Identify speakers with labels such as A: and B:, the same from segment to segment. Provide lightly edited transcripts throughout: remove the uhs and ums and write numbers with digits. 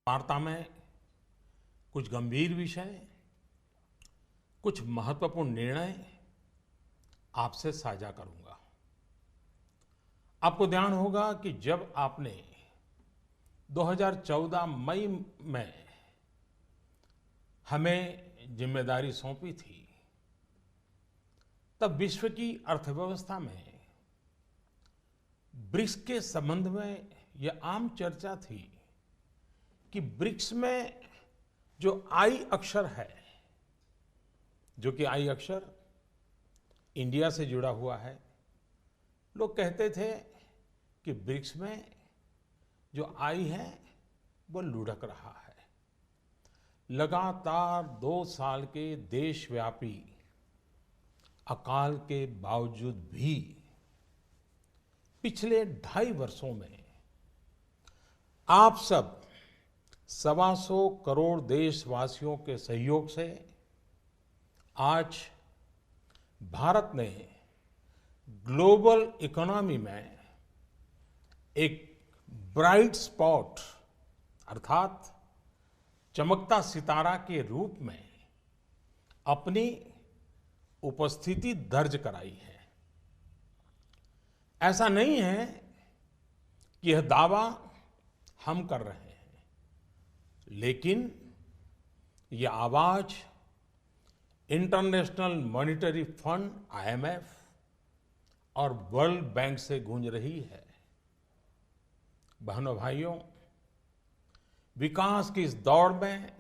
A: वार्ता में कुछ गंभीर विषय, कुछ महत्वपूर्ण निर्णय आपसे साझा करूंगा। आपको ध्यान होगा कि जब आपने 2014 मई में हमें जिम्मेदारी सौंपी थी, तब विश्व की अर्थव्यवस्था में ब्रिक्स के संबंध में यह आम चर्चा थी कि ब्रिक्स में जो आई अक्षर है, जो कि आई अक्षर इंडिया से जुड़ा हुआ है, लोग कहते थे कि ब्रिक्स में जो आई है वो लुढ़क रहा है। लगातार 2 साल के देशव्यापी अकाल के बावजूद भी पिछले 2.5 वर्षों में आप सब 125 करोड़ देशवासियों के सहयोग से आज भारत ने ग्लोबल इकोनॉमी में एक ब्राइट स्पॉट अर्थात चमकता सितारा के रूप में अपनी उपस्थिति दर्ज कराई है। ऐसा नहीं है कि यह दावा हम कर रहे हैं, लेकिन यह आवाज इंटरनेशनल मॉनिटरी फंड IMF और वर्ल्ड बैंक से गूंज रही है। बहनों भाइयों, विकास की इस दौड़ में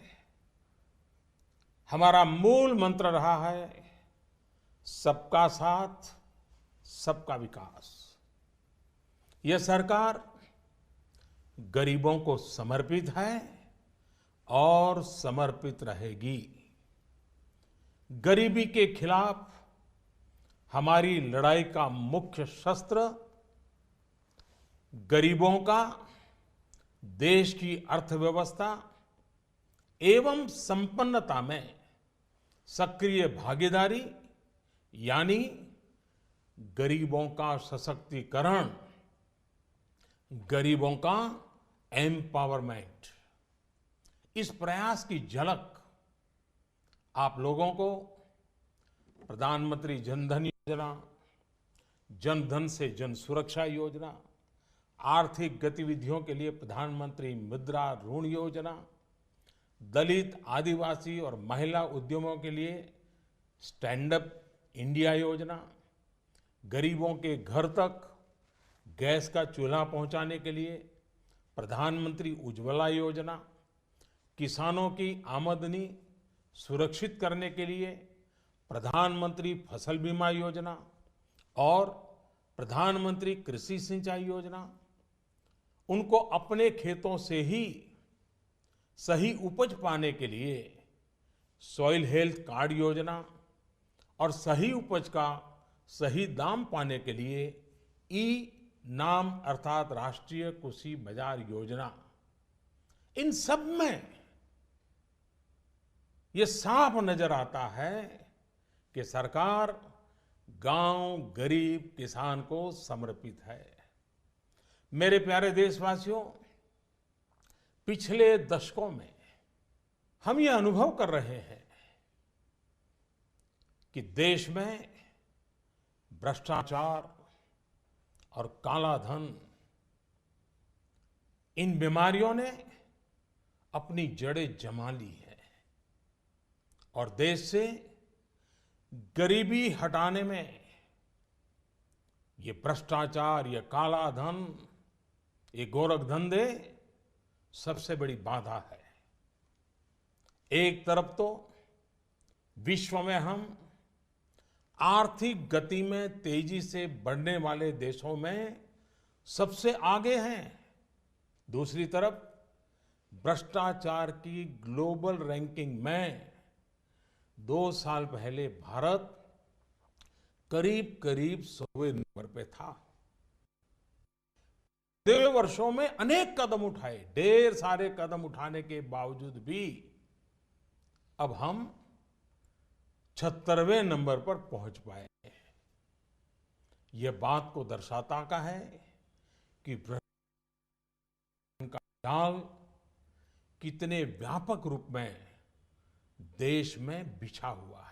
A: हमारा मूल मंत्र रहा है सबका साथ, सबका विकास। यह सरकार गरीबों को समर्पित है और समर्पित रहेगी। गरीबी के खिलाफ हमारी लड़ाई का मुख्य शस्त्र गरीबों का देश की अर्थव्यवस्था एवं संपन्नता में सक्रिय भागीदारी यानी गरीबों का सशक्तिकरण, गरीबों का एम्पावरमेंट। इस प्रयास की झलक आप लोगों को प्रधानमंत्री जन धन योजना, जन धन से जन सुरक्षा योजना, आर्थिक गतिविधियों के लिए प्रधानमंत्री मुद्रा ऋण योजना, दलित, आदिवासी और महिला उद्यमों के लिए स्टैंड अप इंडिया योजना, गरीबों के घर तक गैस का चूल्हा पहुंचाने के लिए प्रधानमंत्री उज्ज्वला योजना, किसानों की आमदनी सुरक्षित करने के लिए प्रधानमंत्री फसल बीमा योजना और प्रधानमंत्री कृषि सिंचाई योजना, उनको अपने खेतों से ही सही उपज पाने के लिए सॉइल हेल्थ कार्ड योजना और सही उपज का सही दाम पाने के लिए ई नाम अर्थात राष्ट्रीय कृषि बाजार योजना। इन सब में ये साफ नजर आता है कि सरकार गांव, गरीब, किसान को समर्पित है। मेरे प्यारे देशवासियों, पिछले दशकों में हम ये अनुभव कर रहे हैं कि देश में भ्रष्टाचार और काला धन, इन बीमारियों ने अपनी जड़ें जमा ली है और देश से गरीबी हटाने में ये भ्रष्टाचार, ये काला धन, ये गोरखधंधे सबसे बड़ी बाधा है। एक तरफ तो विश्व में हम आर्थिक गति में तेजी से बढ़ने वाले देशों में सबसे आगे हैं, दूसरी तरफ भ्रष्टाचार की ग्लोबल रैंकिंग में 2 साल पहले भारत करीब-करीब 100वें नंबर पे था। 1.5 वर्षों में अनेक कदम उठाए, ढेर सारे कदम उठाने के बावजूद भी अब हम 76वें नंबर पर पहुंच पाए। यह बात को दर्शाता का है कि भ्रष्टाचार का जाल कितने व्यापक रूप में देश में बिछा हुआ है।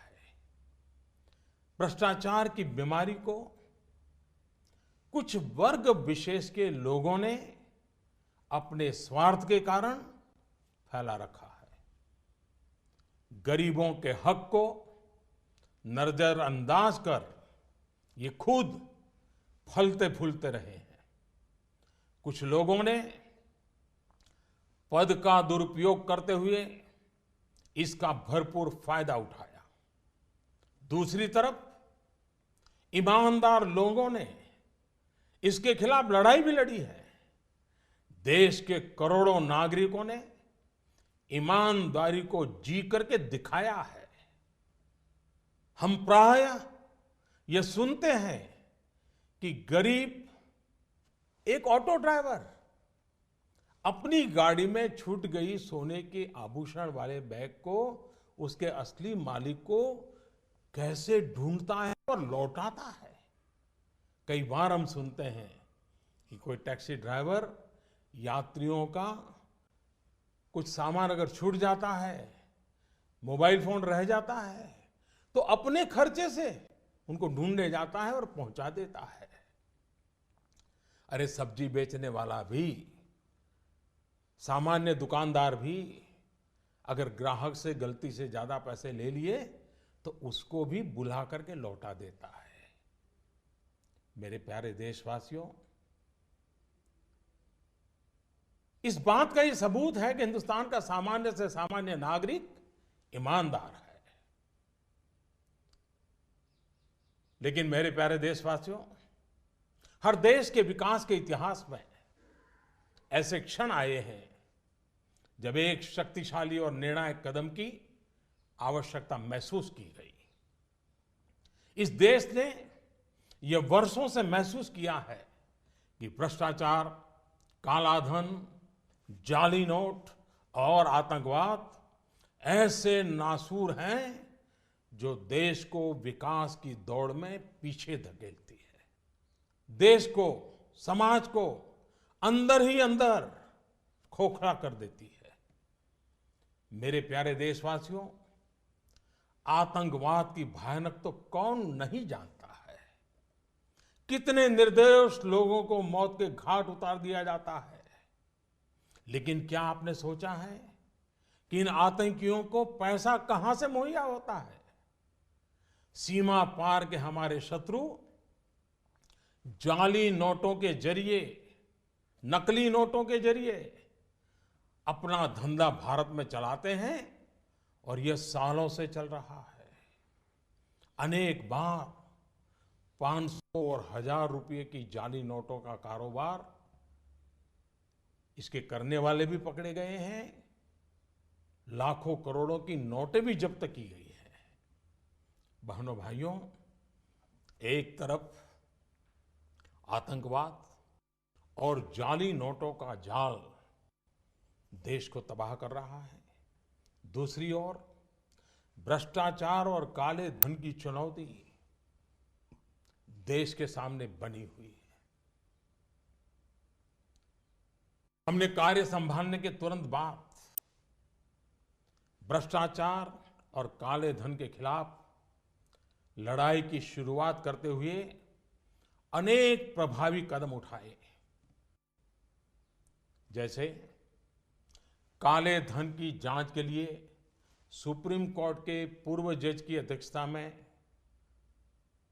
A: भ्रष्टाचार की बीमारी को कुछ वर्ग विशेष के लोगों ने अपने स्वार्थ के कारण फैला रखा है। गरीबों के हक को नजरअंदाज कर ये खुद फलते फूलते रहे हैं। कुछ लोगों ने पद का दुरुपयोग करते हुए इसका भरपूर फायदा उठाया। दूसरी तरफ ईमानदार लोगों ने इसके खिलाफ लड़ाई भी लड़ी है। देश के करोड़ों नागरिकों ने ईमानदारी को जी करके दिखाया है। हम प्रायः यह सुनते हैं कि गरीब एक ऑटो ड्राइवर अपनी गाड़ी में छूट गई सोने के आभूषण वाले बैग को उसके असली मालिक को कैसे ढूंढता है और लौटाता है। कई बार हम सुनते हैं कि कोई टैक्सी ड्राइवर यात्रियों का कुछ सामान अगर छूट जाता है, मोबाइल फोन रह जाता है, तो अपने खर्चे से उनको ढूंढने जाता है और पहुंचा देता है। अरे सब्जी बेचने वाला भी, सामान्य दुकानदार भी अगर ग्राहक से गलती से ज्यादा पैसे ले लिए तो उसको भी बुला करके लौटा देता है। मेरे प्यारे देशवासियों, इस बात का ये सबूत है कि हिंदुस्तान का सामान्य से सामान्य नागरिक ईमानदार है। लेकिन मेरे प्यारे देशवासियों, हर देश के विकास के इतिहास में ऐसे क्षण आए हैं जब एक शक्तिशाली और निर्णायक कदम की आवश्यकता महसूस की गई। इस देश ने यह वर्षों से महसूस किया है कि भ्रष्टाचार, कालाधन, जाली नोट और आतंकवाद ऐसे नासूर हैं जो देश को विकास की दौड़ में पीछे धकेलती है, देश को, समाज को अंदर ही अंदर खोखला कर देती है। मेरे प्यारे देशवासियों, आतंकवाद की भयानक तो कौन नहीं जानता है। कितने निर्दोष लोगों को मौत के घाट उतार दिया जाता है। लेकिन क्या आपने सोचा है कि इन आतंकियों को पैसा कहां से मुहैया होता है? सीमा पार के हमारे शत्रु जाली नोटों के जरिए, नकली नोटों के जरिए अपना धंधा भारत में चलाते हैं और यह सालों से चल रहा है। अनेक बार 500 और 1000 रुपए की जाली नोटों का कारोबार इसके करने वाले भी पकड़े गए हैं। लाखों करोड़ों की नोटें भी जब्त की गई हैं। बहनों भाइयों, एक तरफ आतंकवाद और जाली नोटों का जाल देश को तबाह कर रहा है, दूसरी ओर भ्रष्टाचार और काले धन की चुनौती देश के सामने बनी हुई है। हमने कार्य संभालने के तुरंत बाद भ्रष्टाचार और काले धन के खिलाफ लड़ाई की शुरुआत करते हुए अनेक प्रभावी कदम उठाए। जैसे काले धन की जांच के लिए सुप्रीम कोर्ट के पूर्व जज की अध्यक्षता में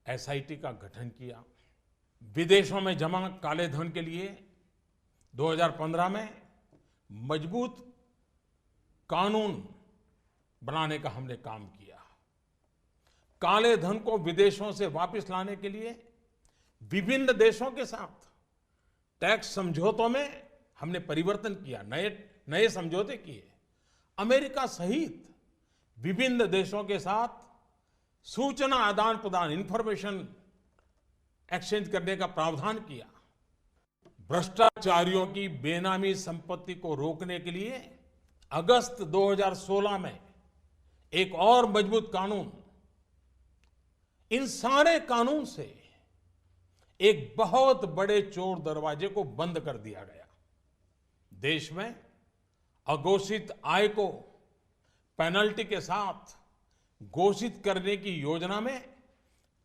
A: एसआईटी का गठन किया। विदेशों में जमा काले धन के लिए 2015 में मजबूत कानून बनाने का हमने काम किया। काले धन को विदेशों से वापस लाने के लिए विभिन्न देशों के साथ टैक्स समझौतों में हमने परिवर्तन किया, नए समझौते किए। अमेरिका सहित विभिन्न देशों के साथ सूचना आदान प्रदान, इंफॉर्मेशन एक्सचेंज करने का प्रावधान किया। भ्रष्टाचारियों की बेनामी संपत्ति को रोकने के लिए अगस्त 2016 में एक और मजबूत कानून, इन सारे कानून से एक बहुत बड़े चोर दरवाजे को बंद कर दिया गया। देश में अघोषित आय को पेनल्टी के साथ घोषित करने की योजना में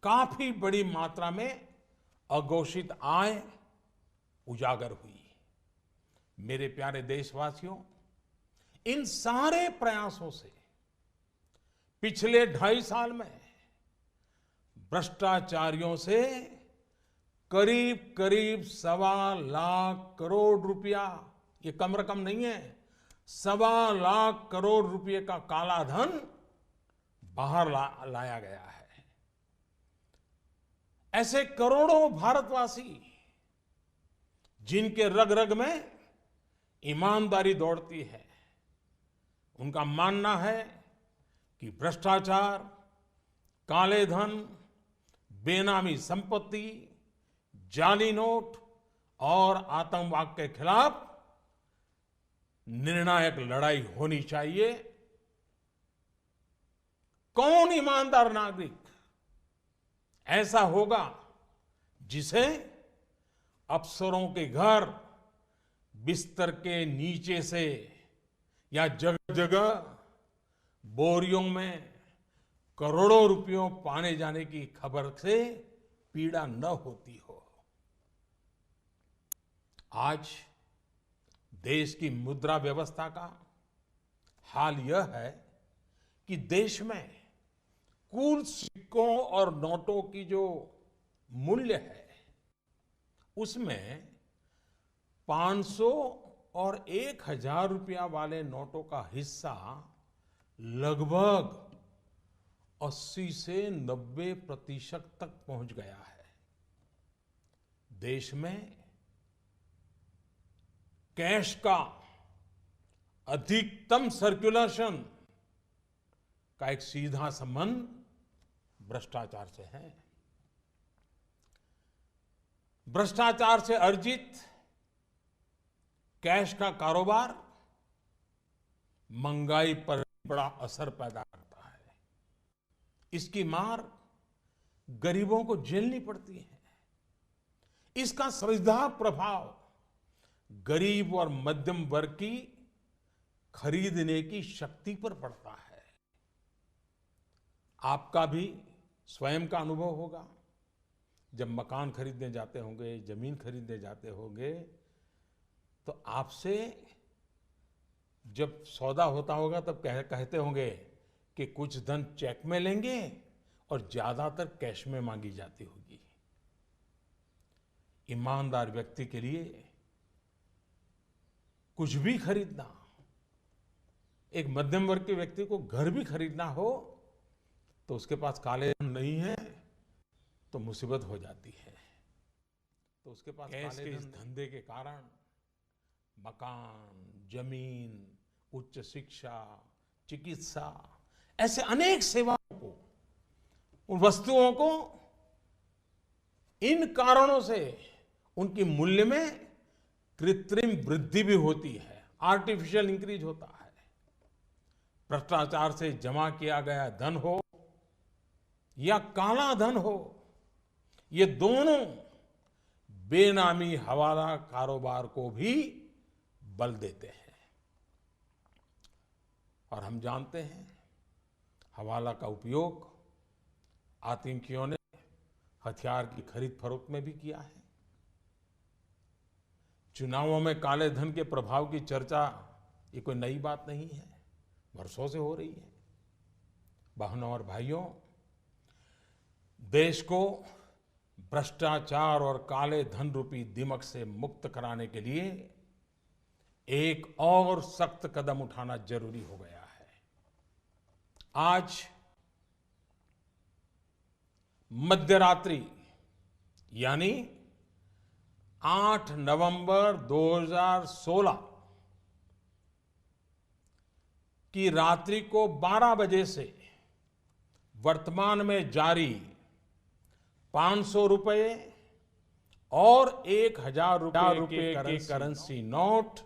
A: काफी बड़ी मात्रा में अघोषित आय उजागर हुई। मेरे प्यारे देशवासियों, इन सारे प्रयासों से पिछले 2.5 साल में भ्रष्टाचारियों से करीब करीब 1.25 लाख करोड़ रुपया, ये कम रकम नहीं है, 1.25 लाख करोड़ रुपए का काला धन बाहर लाया गया है। ऐसे करोड़ों भारतवासी जिनके रग रग में ईमानदारी दौड़ती है, उनका मानना है कि भ्रष्टाचार, काले धन, बेनामी संपत्ति, जाली नोट और आतंकवाद के खिलाफ निर्णायक लड़ाई होनी चाहिए। कौन ईमानदार नागरिक ऐसा होगा जिसे अफसरों के घर बिस्तर के नीचे से या जगह जगह बोरियों में करोड़ों रुपयों पाने जाने की खबर से पीड़ा न होती हो। आज देश की मुद्रा व्यवस्था का हाल यह है कि देश में कुल सिक्कों और नोटों की जो मूल्य है, उसमें 500 और 1000 रुपया वाले नोटों का हिस्सा लगभग 80 से 90% तक पहुंच गया है। देश में कैश का अधिकतम सर्कुलेशन का एक सीधा संबंध भ्रष्टाचार से है। भ्रष्टाचार से अर्जित कैश का कारोबार महंगाई पर बड़ा असर पैदा करता है। इसकी मार गरीबों को झेलनी पड़ती है। इसका सीधा प्रभाव गरीब और मध्यम वर्ग की खरीदने की शक्ति पर पड़ता है। आपका भी स्वयं का अनुभव होगा, जब मकान खरीदने जाते होंगे, जमीन खरीदने जाते होंगे, तो आपसे जब सौदा होता होगा तब कहते होंगे कि कुछ धन चेक में लेंगे और ज्यादातर कैश में मांगी जाती होगी। ईमानदार व्यक्ति के लिए कुछ भी खरीदना, एक मध्यम वर्ग के व्यक्ति को घर भी खरीदना हो तो उसके पास काले धन नहीं है तो मुसीबत हो जाती है। तो उसके पास कैश के इस धंधे के कारण मकान, जमीन, उच्च शिक्षा, चिकित्सा, ऐसे अनेक सेवाओं को, उन वस्तुओं को इन कारणों से उनकी मूल्य में कृत्रिम वृद्धि भी होती है, आर्टिफिशियल इंक्रीज होता है। भ्रष्टाचार से जमा किया गया धन हो या काला धन हो, ये दोनों बेनामी हवाला कारोबार को भी बल देते हैं। और हम जानते हैं हवाला का उपयोग आतंकियों ने हथियार की खरीद फरोख्त में भी किया है। चुनावों में काले धन के प्रभाव की चर्चा ये कोई नई बात नहीं है, वर्षों से हो रही है। बहनों और भाइयों, देश को भ्रष्टाचार और काले धन रूपी दिमक से मुक्त कराने के लिए एक और सख्त कदम उठाना जरूरी हो गया है। आज मध्यरात्रि यानी 8 नवंबर 2016 की रात्रि को 12 बजे से वर्तमान में जारी 500 रुपए और 1000 रुपए के करेंसी नोट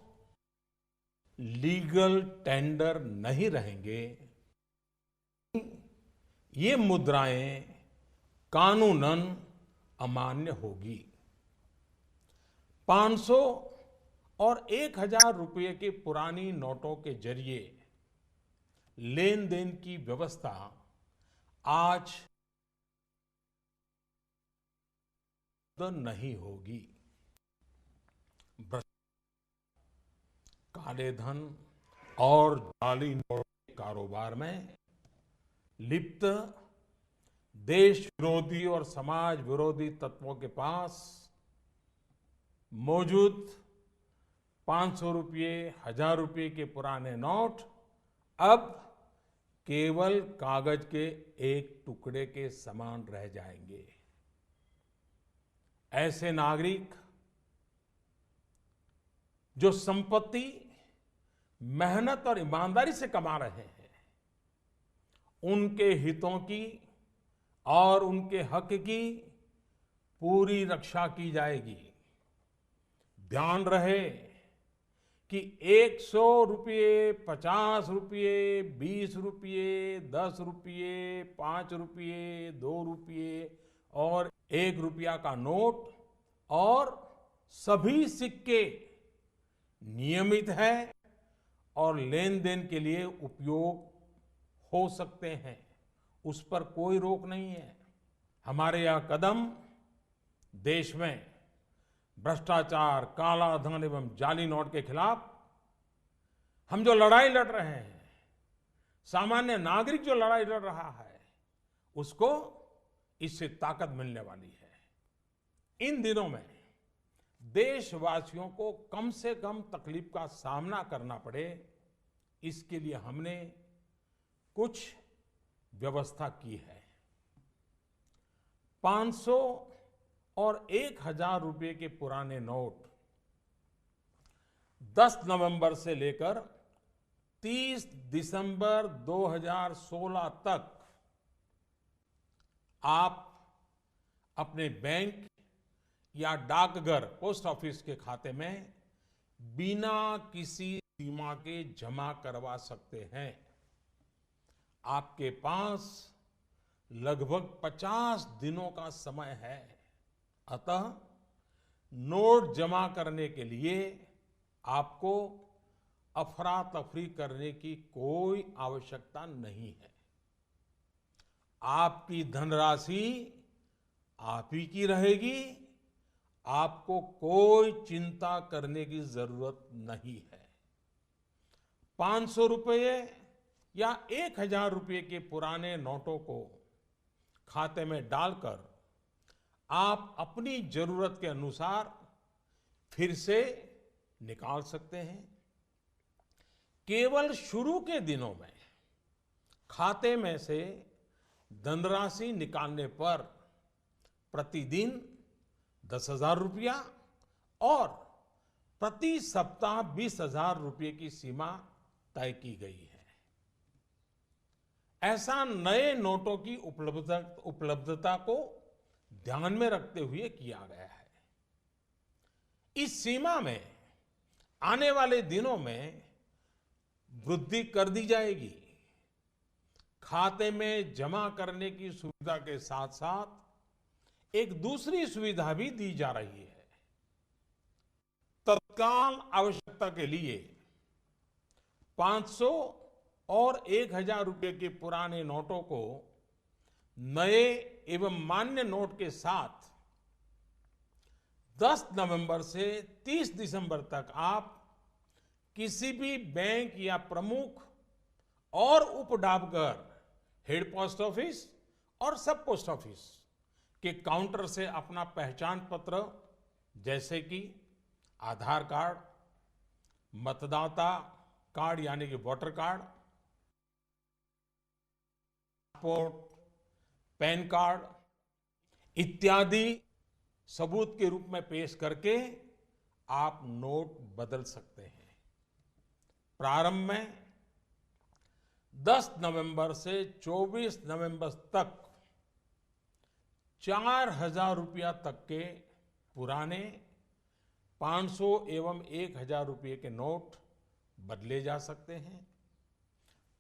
A: लीगल टेंडर नहीं रहेंगे। ये मुद्राएं कानूनन अमान्य होगी। 500 और 1,000 रुपये के पुरानी नोटों के जरिए लेन देन की व्यवस्था आज नहीं होगी। काले धन और जाली नोट के कारोबार में लिप्त देश विरोधी और समाज विरोधी तत्वों के पास मौजूद 500 रुपये, 1,000 रुपये के पुराने नोट अब केवल कागज के एक टुकड़े के समान रह जाएंगे। ऐसे नागरिक जो संपत्ति मेहनत और ईमानदारी से कमा रहे हैं, उनके हितों की और उनके हक की पूरी रक्षा की जाएगी। ध्यान रहे कि 100 रुपये, 50 रुपये, 20 रुपये, 10 रुपये, 5 रुपये, 2 रुपये और 1 रुपया का नोट और सभी सिक्के नियमित है और लेन देन के लिए उपयोग हो सकते हैं, उस पर कोई रोक नहीं है। हमारे यह कदम देश में भ्रष्टाचार, काला धन एवं जाली नोट के खिलाफ हम जो लड़ाई लड़ रहे हैं, सामान्य नागरिक जो लड़ाई लड़ रहा है, उसको इससे ताकत मिलने वाली है। इन दिनों में देशवासियों को कम से कम तकलीफ का सामना करना पड़े, इसके लिए हमने कुछ व्यवस्था की है। 500 और 1,000 रुपये के पुराने नोट 10 नवंबर से लेकर 30 दिसंबर 2016 तक आप अपने बैंक या डाकघर पोस्ट ऑफिस के खाते में बिना किसी सीमा के जमा करवा सकते हैं। आपके पास लगभग 50 दिनों का समय है। अतः नोट जमा करने के लिए आपको अफरा तफरी करने की कोई आवश्यकता नहीं है। आपकी धनराशि आप ही की रहेगी, आपको कोई चिंता करने की जरूरत नहीं है। 500 रुपये या 1,000 रुपये के पुराने नोटों को खाते में डालकर आप अपनी जरूरत के अनुसार फिर से निकाल सकते हैं। केवल शुरू के दिनों में खाते में से धनराशि निकालने पर प्रतिदिन 10,000 रुपया और प्रति सप्ताह 20,000 रुपये की सीमा तय की गई है। ऐसा नए नोटों की उपलब्धता को ध्यान में रखते हुए किया गया है। इस सीमा में आने वाले दिनों में वृद्धि कर दी जाएगी। खाते में जमा करने की सुविधा के साथ साथ एक दूसरी सुविधा भी दी जा रही है। तत्काल आवश्यकता के लिए 500 और 1,000 रुपये के पुराने नोटों को नए एवं मान्य नोट के साथ 10 नवंबर से 30 दिसंबर तक आप किसी भी बैंक या प्रमुख और उप डाकघर, हेड पोस्ट ऑफिस और सब पोस्ट ऑफिस के काउंटर से अपना पहचान पत्र जैसे कि आधार कार्ड, मतदाता कार्ड यानी कि voter card, passport, pan card इत्यादि सबूत के रूप में पेश करके आप नोट बदल सकते हैं। प्रारंभ में 10 नवंबर से 24 नवंबर तक 4,000 रुपया तक के पुराने 500 एवं 1,000 रुपये के नोट बदले जा सकते हैं।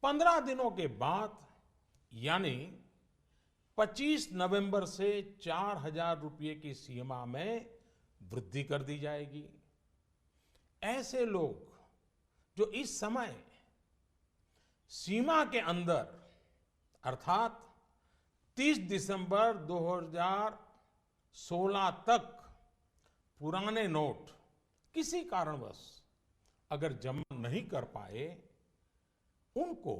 A: 15 दिनों के बाद यानी 25 नवंबर से 4,000 रुपये की सीमा में वृद्धि कर दी जाएगी। ऐसे लोग जो इस समय सीमा के अंदर अर्थात 30 दिसंबर 2016 तक पुराने नोट किसी कारणवश अगर जमा नहीं कर पाए, उनको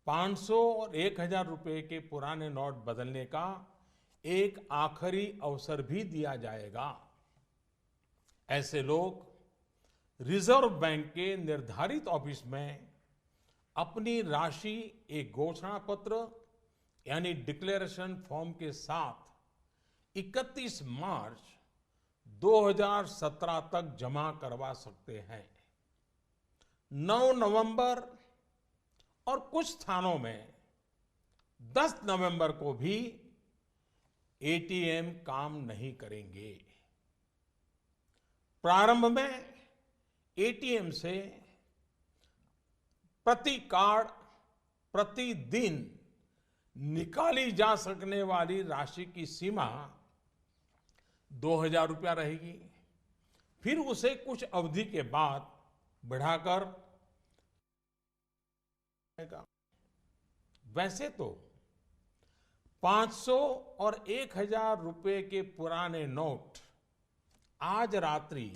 A: 500 और 1000 रुपए के पुराने नोट बदलने का एक आखिरी अवसर भी दिया जाएगा। ऐसे लोग रिजर्व बैंक के निर्धारित ऑफिस में अपनी राशि एक घोषणा पत्र यानी डिक्लेरेशन फॉर्म के साथ 31 मार्च 2017 तक जमा करवा सकते हैं। 9 नवंबर और कुछ स्थानों में 10 नवंबर को भी एटीएम काम नहीं करेंगे। प्रारंभ में एटीएम से प्रति कार्ड प्रतिदिन निकाली जा सकने वाली राशि की सीमा 2000 रुपया रहेगी। फिर उसे कुछ अवधि के बाद बढ़ाकर वैसे तो 500 और 1000 रुपए के पुराने नोट आज रात्रि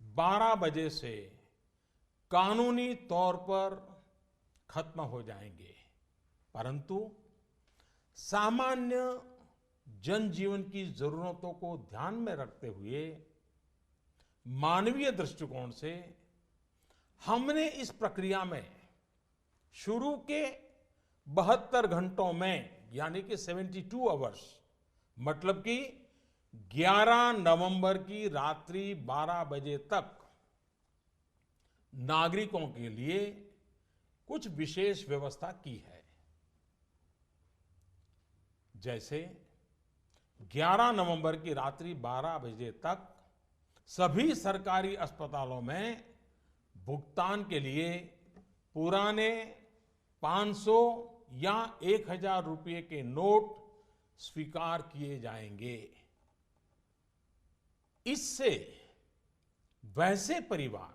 A: 12 बजे से कानूनी तौर पर खत्म हो जाएंगे, परंतु सामान्य जनजीवन की जरूरतों को ध्यान में रखते हुए मानवीय दृष्टिकोण से हमने इस प्रक्रिया में शुरू के 72 घंटों में यानी कि 72 आवर्स मतलब कि 11 नवंबर की रात्रि 12 बजे तक नागरिकों के लिए कुछ विशेष व्यवस्था की है। जैसे 11 नवंबर की रात्रि 12 बजे तक सभी सरकारी अस्पतालों में भुगतान के लिए पुराने 500 या 1000 रुपये के नोट स्वीकार किए जाएंगे। इससे वैसे परिवार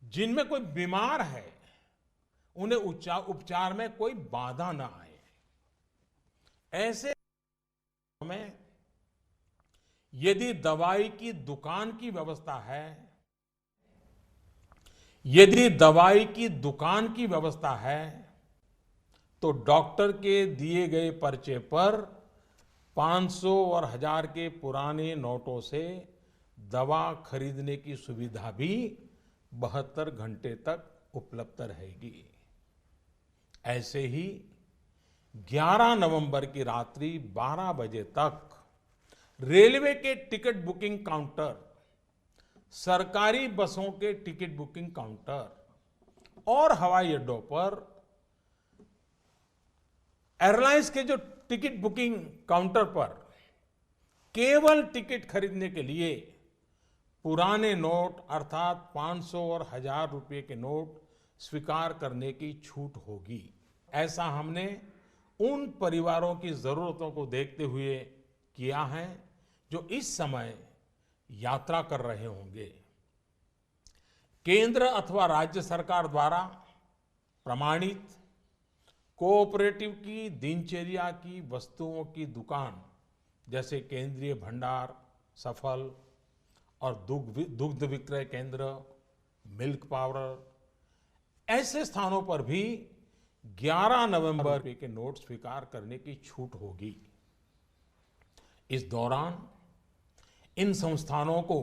A: जिनमें कोई बीमार है उन्हें उपचार में कोई बाधा ना आए। ऐसे में यदि दवाई की दुकान की व्यवस्था है, यदि दवाई की दुकान की व्यवस्था है तो डॉक्टर के दिए गए पर्चे पर 500 और 1000 के पुराने नोटों से दवा खरीदने की सुविधा भी 72 घंटे तक उपलब्ध रहेगी। ऐसे ही 11 नवंबर की रात्रि 12 बजे तक रेलवे के टिकट बुकिंग काउंटर, सरकारी बसों के टिकट बुकिंग काउंटर और हवाई अड्डों पर एयरलाइंस के जो टिकट बुकिंग काउंटर पर केवल टिकट खरीदने के लिए पुराने नोट अर्थात 500 और 1000 रुपये के नोट स्वीकार करने की छूट होगी। ऐसा हमने उन परिवारों की जरूरतों को देखते हुए किया है जो इस समय यात्रा कर रहे होंगे। केंद्र अथवा राज्य सरकार द्वारा प्रमाणित कोऑपरेटिव की दिनचर्या की वस्तुओं की दुकान जैसे केंद्रीय भंडार, सफल और दुग्ध विक्रय केंद्र, मिल्क पाउडर, ऐसे स्थानों पर भी 11 नवंबर के नोट स्वीकार करने की छूट होगी। इस दौरान इन संस्थानों को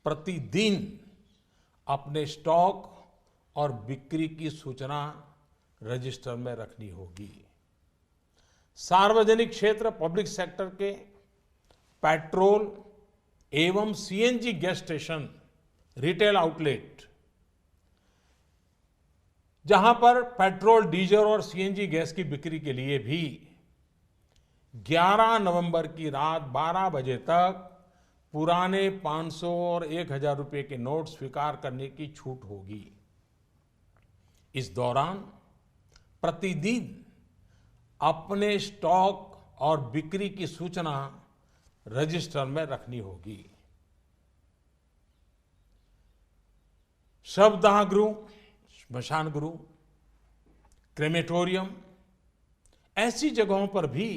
A: प्रतिदिन अपने स्टॉक और बिक्री की सूचना रजिस्टर में रखनी होगी। सार्वजनिक क्षेत्र पब्लिक सेक्टर के पेट्रोल एवं CNG gas station, retail outlet, जहां पर पेट्रोल, डीजल और सीएनजी गैस की बिक्री के लिए भी 11 नवंबर की रात 12 बजे तक पुराने 500 और 1000 रुपये के नोट स्वीकार करने की छूट होगी। इस दौरान प्रतिदिन अपने स्टॉक और बिक्री की सूचना रजिस्टर में रखनी होगी। शवदाह गृह, श्मशान गृह, क्रेमेटोरियम, ऐसी जगहों पर भी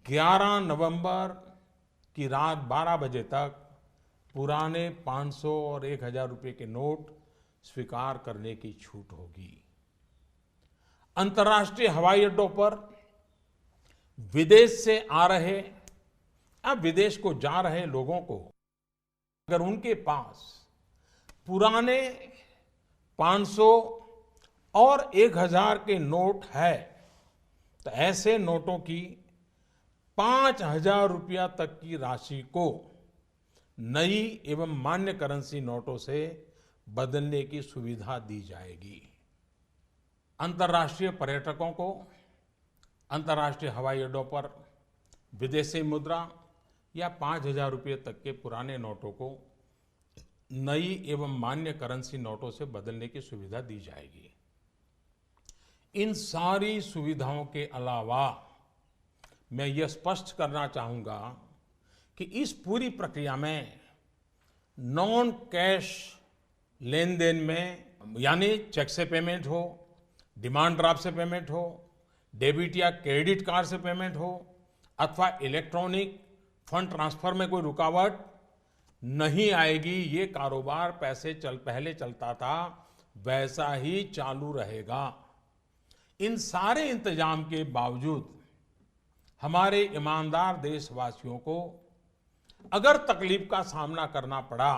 A: 11 नवंबर की रात 12 बजे तक पुराने 500 और 1000 रुपए के नोट स्वीकार करने की छूट होगी। अंतर्राष्ट्रीय हवाई अड्डों पर विदेश से आ रहे, अब विदेश को जा रहे लोगों को अगर उनके पास पुराने 500 और 1000 के नोट है तो ऐसे नोटों की 5000 रुपया तक की राशि को नई एवं मान्य करेंसी नोटों से बदलने की सुविधा दी जाएगी। अंतर्राष्ट्रीय पर्यटकों को अंतर्राष्ट्रीय हवाई अड्डों पर विदेशी मुद्रा या 5000 रुपये तक के पुराने नोटों को नई एवं मान्य करेंसी नोटों से बदलने की सुविधा दी जाएगी। इन सारी सुविधाओं के अलावा मैं यह स्पष्ट करना चाहूंगा कि इस पूरी प्रक्रिया में नॉन कैश लेन देन में, यानी चेक से पेमेंट हो, डिमांड ड्राफ्ट से पेमेंट हो, डेबिट या क्रेडिट कार्ड से पेमेंट हो अथवा इलेक्ट्रॉनिक फंड ट्रांसफर में कोई रुकावट नहीं आएगी। ये कारोबार पहले चलता था वैसा ही चालू रहेगा। इन सारे इंतजाम के बावजूद हमारे ईमानदार देशवासियों को अगर तकलीफ का सामना करना पड़ा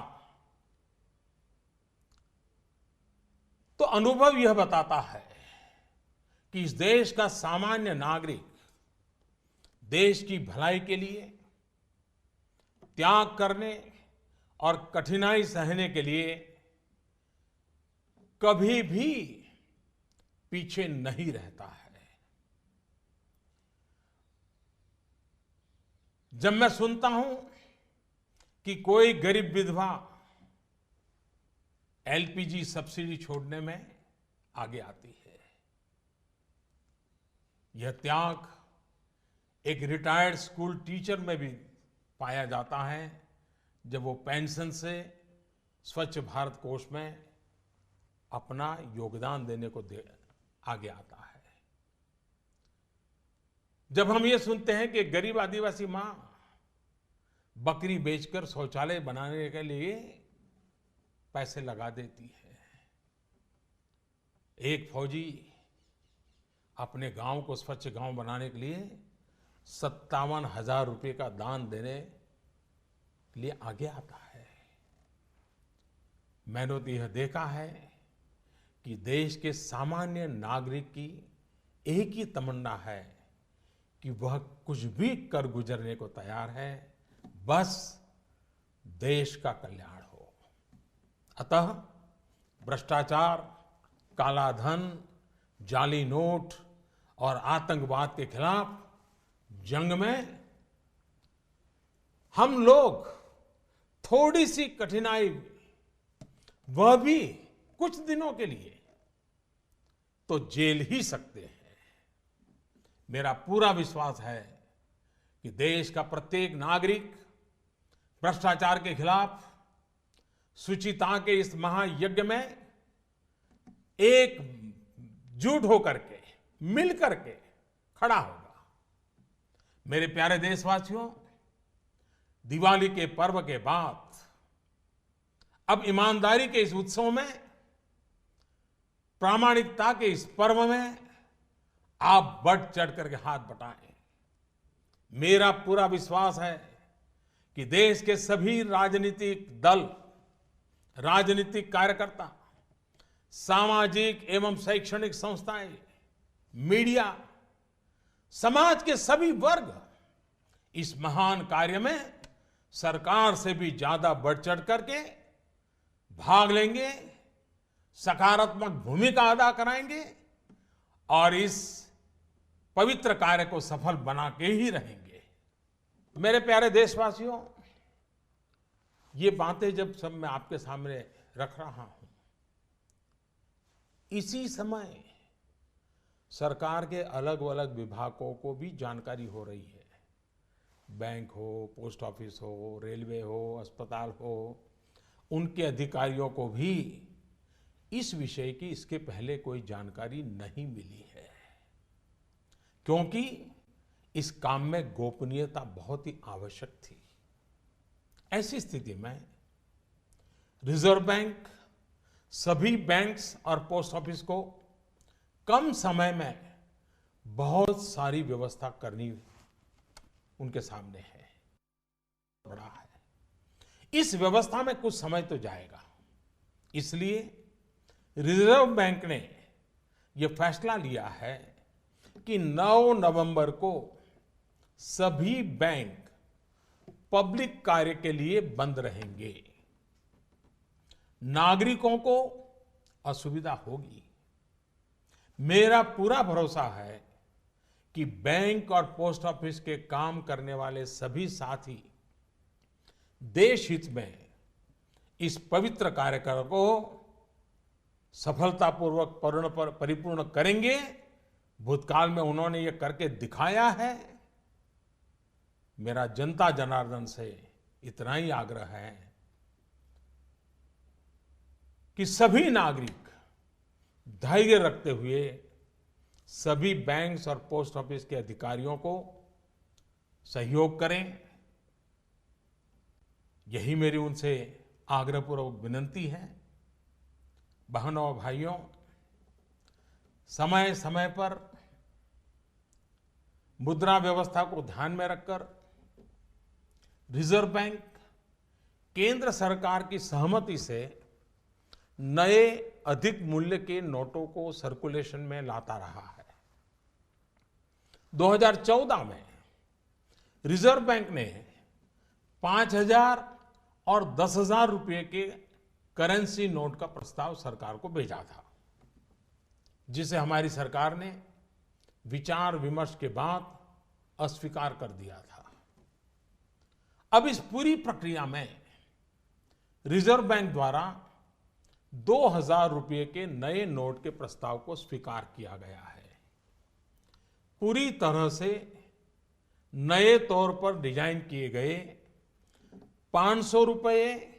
A: तो अनुभव यह बताता है कि इस देश का सामान्य नागरिक देश की भलाई के लिए त्याग करने और कठिनाई सहने के लिए कभी भी पीछे नहीं रहता है। जब मैं सुनता हूं कि कोई गरीब विधवा एलपीजी सब्सिडी छोड़ने में आगे आती है, यह त्याग एक रिटायर्ड स्कूल टीचर में भी पाया जाता है जब वो पेंशन से स्वच्छ भारत कोष में अपना योगदान देने को आगे आता है। जब हम ये सुनते हैं कि गरीब आदिवासी मां बकरी बेचकर शौचालय बनाने के लिए पैसे लगा देती है, एक फौजी अपने गांव को स्वच्छ गांव बनाने के लिए 57,000 रुपये का दान देने के लिए आगे आता है। मैंने तो यह देखा है कि देश के सामान्य नागरिक की एक ही तमन्ना है कि वह कुछ भी कर गुजरने को तैयार है, बस देश का कल्याण हो। अतः भ्रष्टाचार, काला धन, जाली नोट और आतंकवाद के खिलाफ जंग में हम लोग थोड़ी सी कठिनाई, वह भी कुछ दिनों के लिए, तो झेल ही सकते हैं। मेरा पूरा विश्वास है कि देश का प्रत्येक नागरिक भ्रष्टाचार के खिलाफ शुचिता के इस महायज्ञ में एकजुट होकर के, मिल करके खड़ा होगा। मेरे प्यारे देशवासियों, दिवाली के पर्व के बाद अब ईमानदारी के इस उत्सव में, प्रामाणिकता के इस पर्व में आप बढ़ चढ़ करके हाथ बटाएं। मेरा पूरा विश्वास है कि देश के सभी राजनीतिक दल, राजनीतिक कार्यकर्ता, सामाजिक एवं शैक्षणिक संस्थाएं, मीडिया, समाज के सभी वर्ग इस महान कार्य में सरकार से भी ज्यादा बढ़ चढ़ करके भाग लेंगे, सकारात्मक भूमिका अदा कराएंगे और इस पवित्र कार्य को सफल बना के ही रहेंगे। मेरे प्यारे देशवासियों, ये बातें जब सब मैं आपके सामने रख रहा हूं, इसी समय सरकार के अलग अलग विभागों को भी जानकारी हो रही है। बैंक हो, पोस्ट ऑफिस हो, रेलवे हो, अस्पताल हो, उनके अधिकारियों को भी इस विषय की इसके पहले कोई जानकारी नहीं मिली है, क्योंकि इस काम में गोपनीयता बहुत ही आवश्यक थी। ऐसी स्थिति में रिजर्व बैंक सभी बैंक्स और पोस्ट ऑफिस को कम समय में बहुत सारी व्यवस्था करनी उनके सामने है, बड़ा है। इस व्यवस्था में कुछ समय तो जाएगा, इसलिए रिजर्व बैंक ने यह फैसला लिया है कि 9 नवंबर को सभी बैंक पब्लिक कार्य के लिए बंद रहेंगे। नागरिकों को असुविधा होगी। मेरा पूरा भरोसा है कि बैंक और पोस्ट ऑफिस के काम करने वाले सभी साथी देश हित में इस पवित्र कार्यक्रम को सफलतापूर्वक परिपूर्ण करेंगे। भूतकाल में उन्होंने ये करके दिखाया है। मेरा जनता जनार्दन से इतना ही आग्रह है कि सभी नागरिक धैर्य रखते हुए सभी बैंक्स और पोस्ट ऑफिस के अधिकारियों को सहयोग करें। यही मेरी उनसे आग्रहपूर्वक विनती है। बहनों और भाइयों, समय समय पर मुद्रा व्यवस्था को ध्यान में रखकर रिजर्व बैंक केंद्र सरकार की सहमति से नए अधिक मूल्य के नोटों को सर्कुलेशन में लाता रहा है। 2014 में रिजर्व बैंक ने 5,000 और 10,000 रुपए के करेंसी नोट का प्रस्ताव सरकार को भेजा था, जिसे हमारी सरकार ने विचार विमर्श के बाद अस्वीकार कर दिया था। अब इस पूरी प्रक्रिया में रिजर्व बैंक द्वारा 2,000 रुपए के नए नोट के प्रस्ताव को स्वीकार किया गया है। पूरी तरह से नए तौर पर डिजाइन किए गए 500 रुपए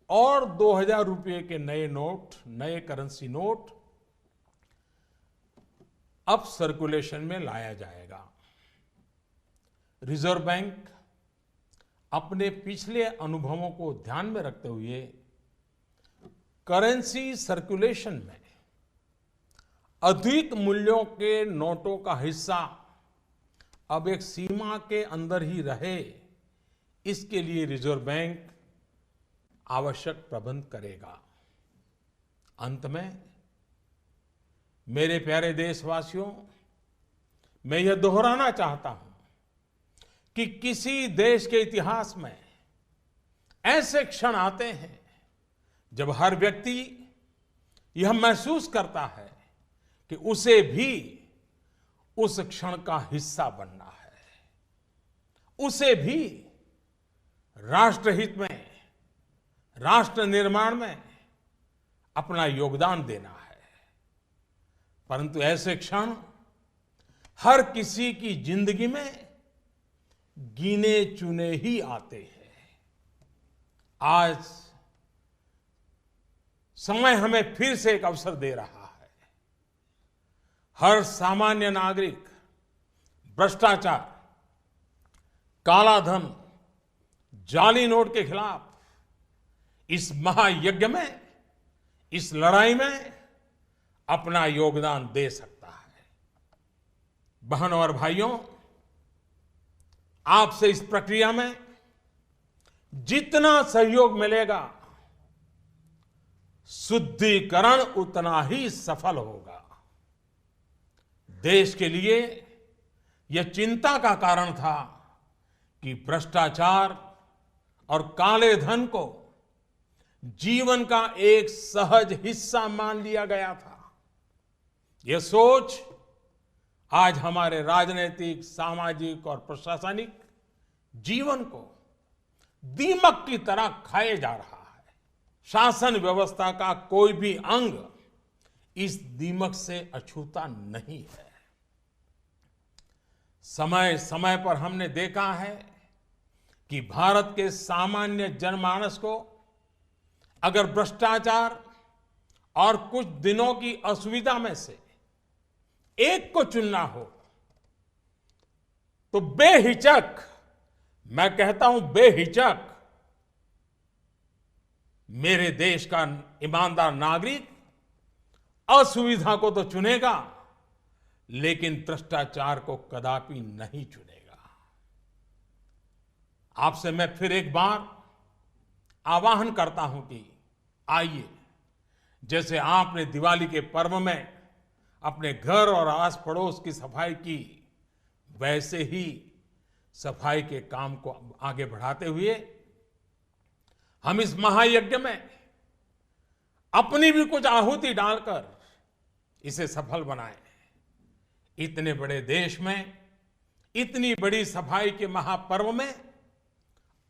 A: और 2,000 रुपए के नए नोट, नए करेंसी नोट अब सर्कुलेशन में लाया जाएगा। रिजर्व बैंक अपने पिछले अनुभवों को ध्यान में रखते हुए करेंसी सर्कुलेशन में अधिक मूल्यों के नोटों का हिस्सा अब एक सीमा के अंदर ही रहे, इसके लिए रिजर्व बैंक आवश्यक प्रबंध करेगा। अंत में मेरे प्यारे देशवासियों, मैं यह दोहराना चाहता हूं कि किसी देश के इतिहास में ऐसे क्षण आते हैं जब हर व्यक्ति यह महसूस करता है कि उसे भी उस क्षण का हिस्सा बनना है, उसे भी राष्ट्रहित में, राष्ट्र निर्माण में अपना योगदान देना है। परंतु ऐसे क्षण हर किसी की जिंदगी में गिने चुने ही आते हैं। आज समय हमें फिर से एक अवसर दे रहा है। हर सामान्य नागरिक भ्रष्टाचार, काला धन, जाली नोट के खिलाफ इस महायज्ञ में, इस लड़ाई में अपना योगदान दे सकता है। बहनों और भाइयों, आपसे इस प्रक्रिया में जितना सहयोग मिलेगा, शुद्धिकरण उतना ही सफल होगा। देश के लिए यह चिंता का कारण था कि भ्रष्टाचार और काले धन को जीवन का एक सहज हिस्सा मान लिया गया था। यह सोच आज हमारे राजनीतिक, सामाजिक और प्रशासनिक जीवन को दीमक की तरह खाए जा रहा है। शासन व्यवस्था का कोई भी अंग इस दीमक से अछूता नहीं है। समय समय पर हमने देखा है कि भारत के सामान्य जनमानस को अगर भ्रष्टाचार और कुछ दिनों की असुविधा में से एक को चुनना हो तो बेहिचक, मैं कहता हूं बेहिचक, मेरे देश का ईमानदार नागरिक असुविधा को तो चुनेगा, लेकिन भ्रष्टाचार को कदापि नहीं चुनेगा। आपसे मैं फिर एक बार आह्वान करता हूं कि आइए, जैसे आपने दिवाली के पर्व में अपने घर और आस पड़ोस की सफाई की, वैसे ही सफाई के काम को आगे बढ़ाते हुए हम इस महायज्ञ में अपनी भी कुछ आहुति डालकर इसे सफल बनाएं। इतने बड़े देश में इतनी बड़ी सफाई के महापर्व में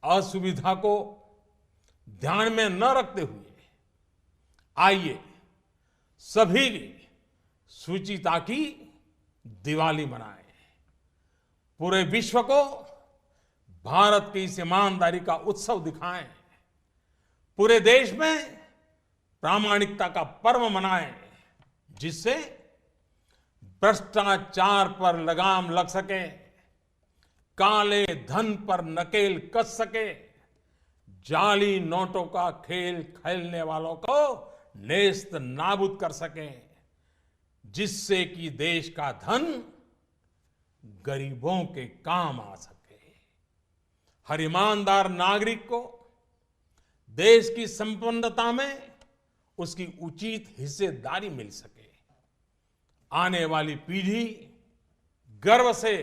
A: असुविधा को ध्यान में न रखते हुए आइए सभी शुचिता की दिवाली मनाएं। पूरे विश्व को भारत की इस ईमानदारी का उत्सव दिखाएं। पूरे देश में प्रामाणिकता का पर्व मनाएं, जिससे भ्रष्टाचार पर लगाम लग सके, काले धन पर नकेल कस सके, जाली नोटों का खेल खेलने वालों को नेस्त नाबूद कर सके, जिससे कि देश का धन गरीबों के काम आ सके। हर ईमानदार नागरिक को देश की संपन्नता में उसकी उचित हिस्सेदारी मिल सके, आने वाली पीढ़ी गर्व से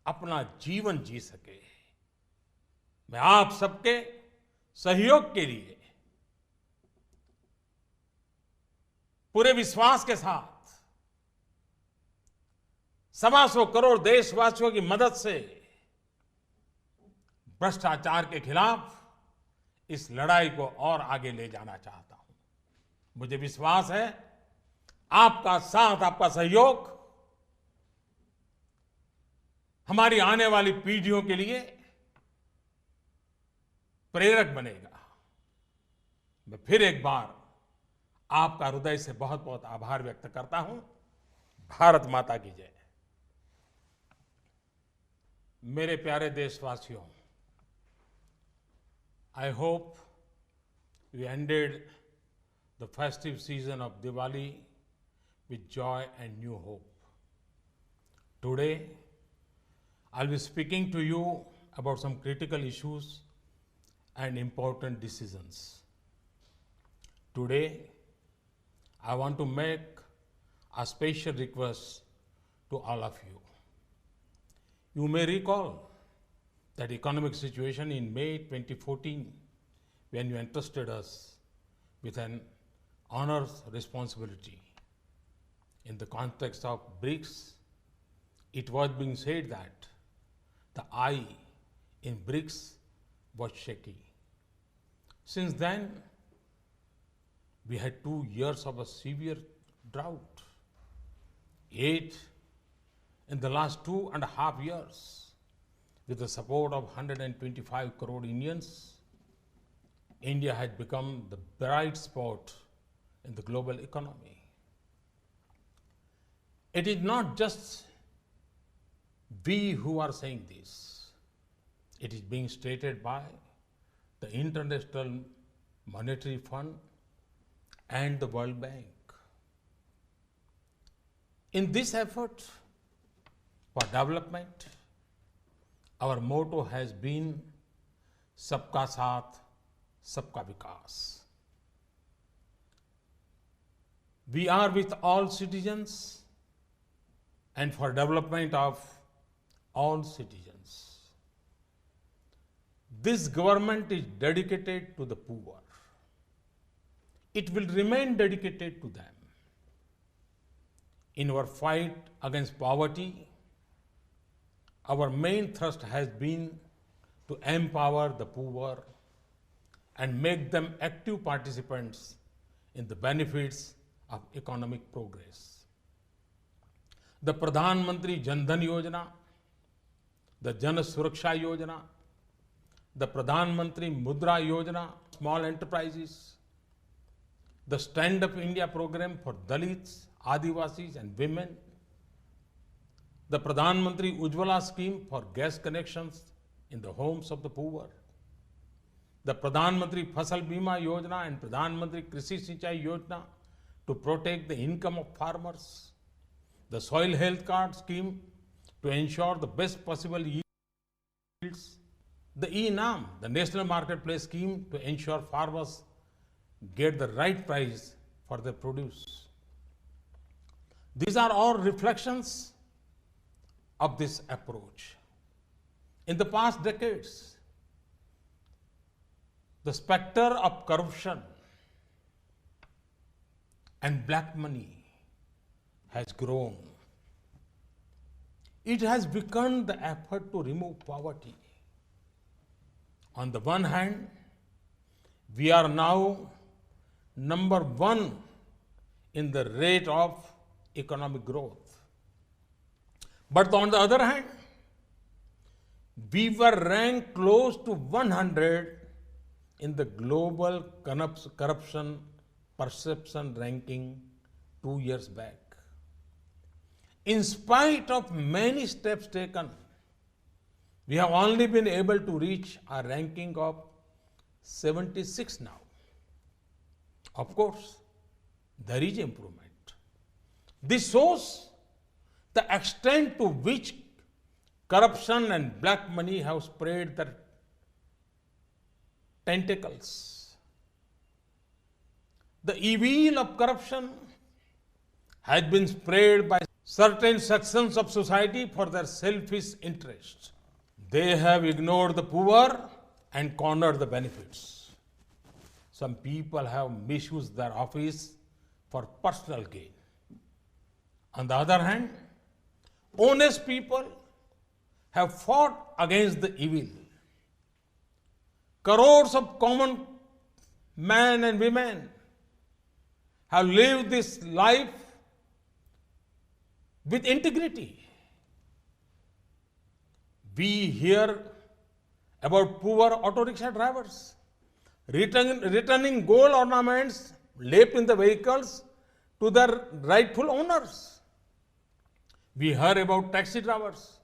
A: अपना जीवन जी सके। मैं आप सबके सहयोग के लिए पूरे विश्वास के साथ 125 करोड़ देशवासियों की मदद से भ्रष्टाचार के खिलाफ इस लड़ाई को और आगे ले जाना चाहता हूं। मुझे विश्वास है आपका साथ, आपका सहयोग हमारी आने वाली पीढ़ियों के लिए प्रेरक बनेगा। मैं फिर एक बार आपका हृदय से बहुत बहुत आभार व्यक्त करता हूं। भारत माता की जय। मेरे प्यारे देशवासियों, I hope we ended the festive season of Diwali with joy and new hope. Today, I'll be speaking to you about some critical issues and important decisions. Today, I want to make a special request to all of you. You may recall that economic situation in May 2014, when you entrusted us with an honors responsibility. In the context of BRICS, it was being said that the eye in BRICS was shaky. Since then, we had 2 years of a severe drought. Yet, in the last 2.5 years, with the support of 125 crore Indians, India has become the bright spot in the global economy. It is not just we who are saying this. It is being stated by the International Monetary Fund and the World Bank. In this effort for development, our motto has been Sabka Saath, Sabka Vikas. We are with all citizens and for development of all citizens. This government is dedicated to the poor. It will remain dedicated to them. In our fight against poverty, our main thrust has been to empower the poor and make them active participants in the benefits of economic progress. The Pradhan Mantri Jan Dhan Yojana, the Jan Suraksha Yojana, the Pradhan Mantri Mudra Yojana, small enterprises, the Stand Up India program for Dalits, Adivasis and women, the Pradhan Mantri Ujjwala scheme for gas connections in the homes of the poor, the Pradhan Mantri Fasal Bima Yojana and Pradhan Mantri Krishi Sinchai Yojana to protect the income of farmers, the Soil Health Card scheme to ensure the best possible yields, the E-NAM, the National Marketplace scheme to ensure farmers get the right price for their produce. These are all reflections of this approach. In the past decades, the specter of corruption and black money has grown. It has begun the effort to remove poverty. On the one hand, we are now number one in the rate of economic growth. But on the other hand, we were ranked close to 100 in the global corruption perception ranking 2 years back. In spite of many steps taken, we have only been able to reach a ranking of 76 now. Of course, there is improvement. This shows the extent to which corruption and black money have spread their tentacles. The evil of corruption has been spread by certain sections of society for their selfish interests. They have ignored the poor and cornered the benefits. Some people have misused their office for personal gain. On the other hand, honest people have fought against the evil. Crores of common men and women have lived this life with integrity. We hear about poor auto rickshaw drivers returning gold ornaments left in the vehicles to their rightful owners. We hear about taxi drivers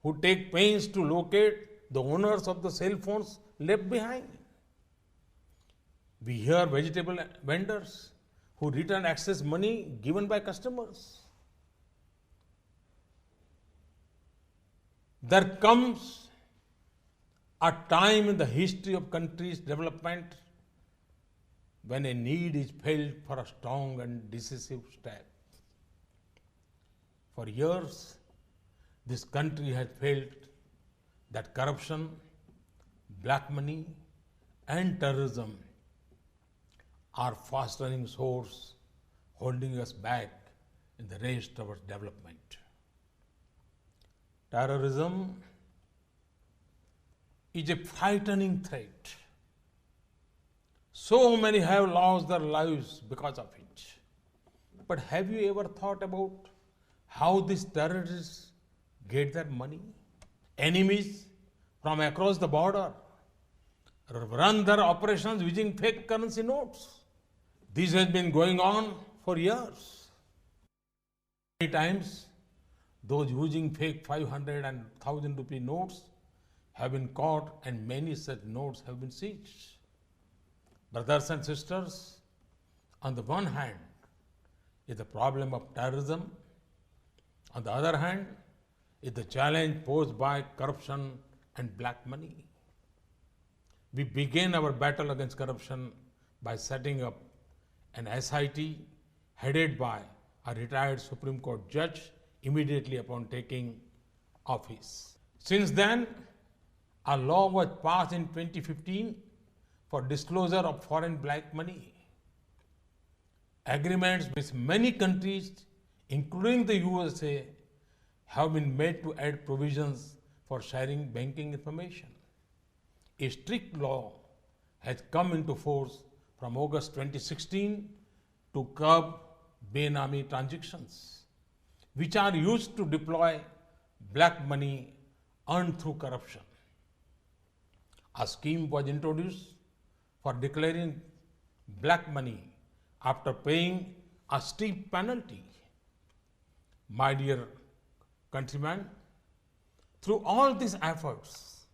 A: who take pains to locate the owners of the cell phones left behind. We hear vegetable vendors who return excess money given by customers. There comes a time in the history of country's development when a need is felt for a strong and decisive step. For years, this country has felt that corruption, black money, and terrorism are fast-running source holding us back in the race towards development. Terrorism is a frightening threat. So many have lost their lives because of it. But have you ever thought about how these terrorists get their money? Enemies from across the border run their operations using fake currency notes. This has been going on for years. Many times, those using fake 500 and 1000 rupee notes have been caught and many such notes have been seized. Brothers and sisters, on the one hand is the problem of terrorism. On the other hand is the challenge posed by corruption and black money. We began our battle against corruption by setting up an SIT headed by a retired Supreme Court judge immediately upon taking office. Since then, a law was passed in 2015 for disclosure of foreign black money. Agreements with many countries, including the USA, have been made to add provisions for sharing banking information. A strict law has come into force from August 2016 to curb Benami transactions, which are used to deploy black money earned through corruption. A scheme was introduced for declaring black money after paying a steep penalty. My dear countrymen, through all these efforts,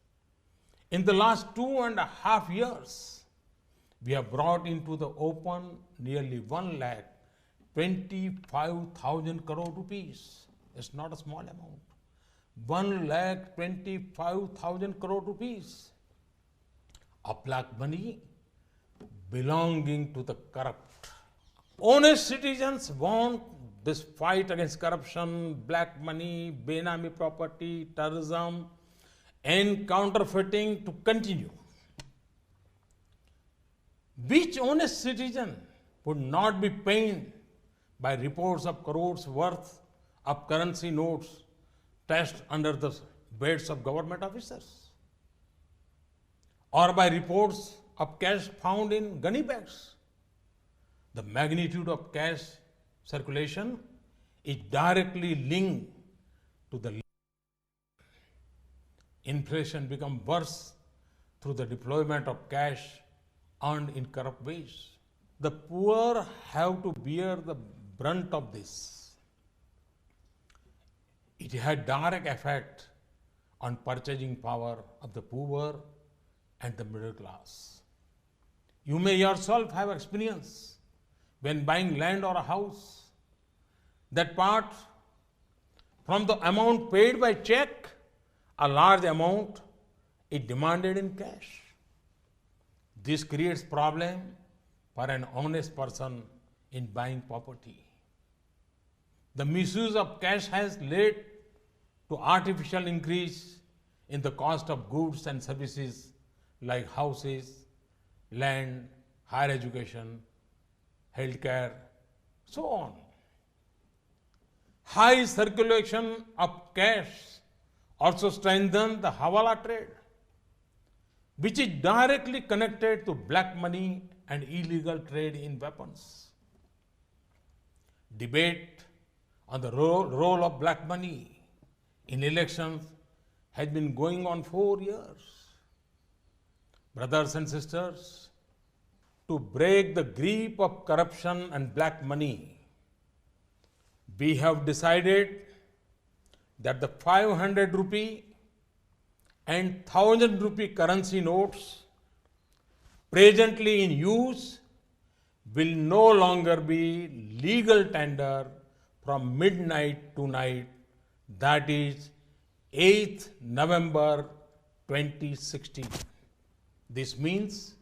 A: in the last 2.5 years, we have brought into the open nearly 1,25,000 crore rupees. It's not a small amount. 1,25,000 crore rupees of black money belonging to the corrupt. Honest citizens want this fight against corruption, black money, benami property, terrorism, and counterfeiting to continue. Which honest citizen would not be pained by reports of crores worth of currency notes stashed under the beds of government officers? Or by reports of cash found in gunny bags? The magnitude of cash circulation is directly linked to the inflation become worse through the deployment of cash earned in corrupt ways. The poor have to bear the brunt of this. It had direct effect on purchasing power of the poor and the middle class. You may yourself have experience when buying land or a house, that part from the amount paid by check, a large amount is demanded in cash. This creates problem for an honest person in buying property. The misuse of cash has led to artificial increase in the cost of goods and services like houses, land, higher education, healthcare, so on. High circulation of cash also strengthens the Hawala trade, which is directly connected to black money and illegal trade in weapons. Debate on the role of black money in elections has been going on 4 years. Brothers and sisters, to break the grip of corruption and black money, we have decided that the 500 rupee and 1,000 rupee currency notes presently in use will no longer be legal tender from midnight to night, that is 8th November 2016. This means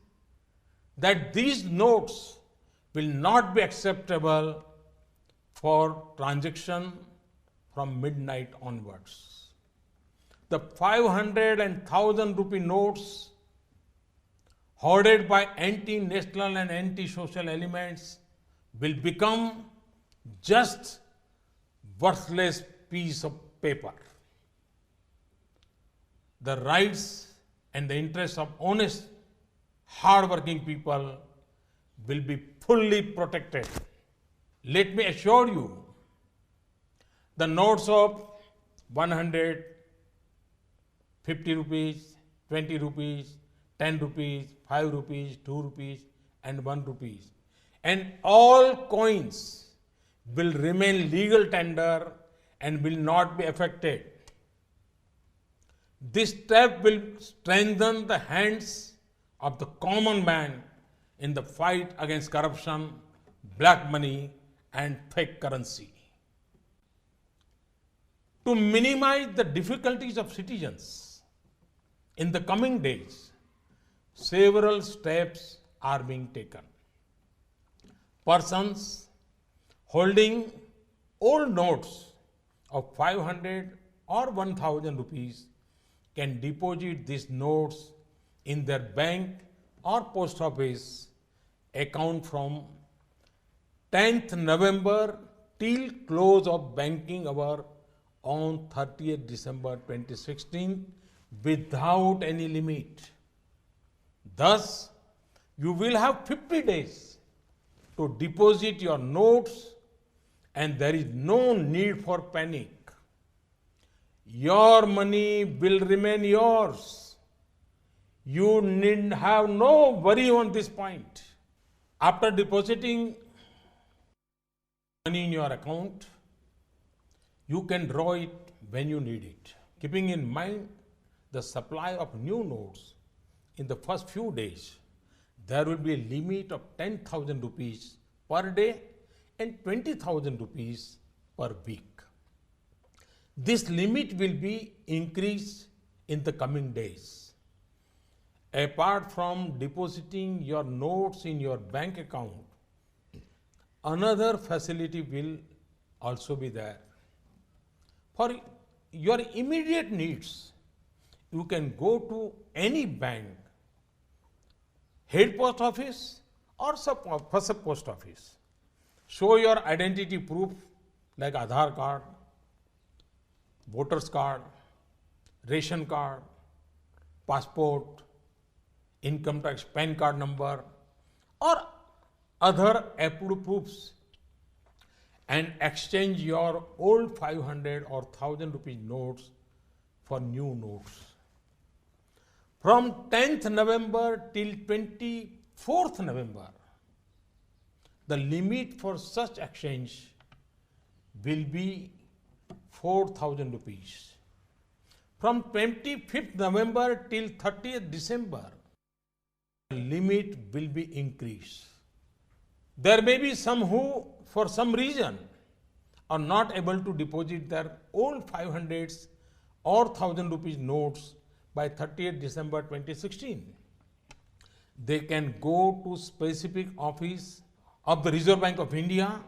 A: that these notes will not be acceptable for transaction from midnight onwards. The 500 and 1,000 rupee notes hoarded by anti-national and anti-social elements will become just worthless piece of paper. The rights and the interests of honest, hard-working people will be fully protected. Let me assure you, the notes of 100, 50 rupees, 20 rupees, 10 rupees, 5 rupees, 2 rupees, and 1 rupees, and all coins will remain legal tender and will not be affected. This step will strengthen the hands of the common man in the fight against corruption, black money, and fake currency. To minimize the difficulties of citizens, in the coming days, several steps are being taken. Persons holding old notes of 500 or 1,000 rupees can deposit these notes in their bank or post office account from 10th November till close of banking hour on 30th December 2016 without any limit. Thus, you will have 50 days to deposit your notes and there is no need for panic. Your money will remain yours. You need have no worry on this point. After depositing money in your account, you can draw it when you need it. Keeping in mind the supply of new notes in the first few days, there will be a limit of 10,000 rupees per day and 20,000 rupees per week. This limit will be increased in the coming days. Apart from depositing your notes in your bank account, another facility will also be there. For your immediate needs, you can go to any bank, head post office or sub post office. Show your identity proof like Aadhaar card, voter's card, ration card, passport, income tax, PAN card number, or other approved proofs, and exchange your old 500 or 1000 rupee notes for new notes. From 10th November till 24th November, the limit for such exchange will be 4,000 rupees. From 25th November till 30th December, the limit will be increased. There may be some who, for some reason, are not able to deposit their old 500s or 1000 rupees notes by 30th December 2016. They can go to specific office of the Reserve Bank of India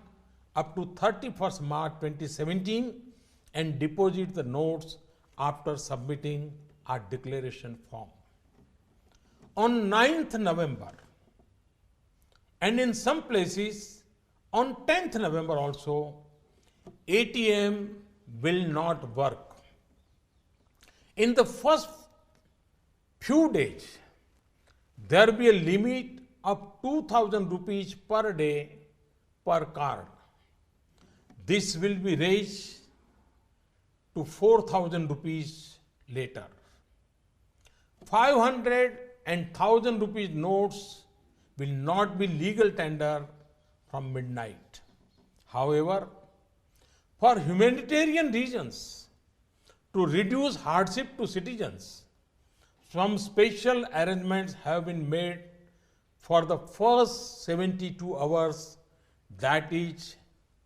A: up to 31st March 2017 and deposit the notes after submitting a declaration form. On 9th November, and in some places on 10th November also, ATM will not work. In the first few days, there will be a limit of 2,000 rupees per day per card. This will be raised to 4,000 rupees later. 500 and 1,000 rupees notes will not be legal tender from midnight. However, for humanitarian reasons, to reduce hardship to citizens, some special arrangements have been made for the first 72 hours, that is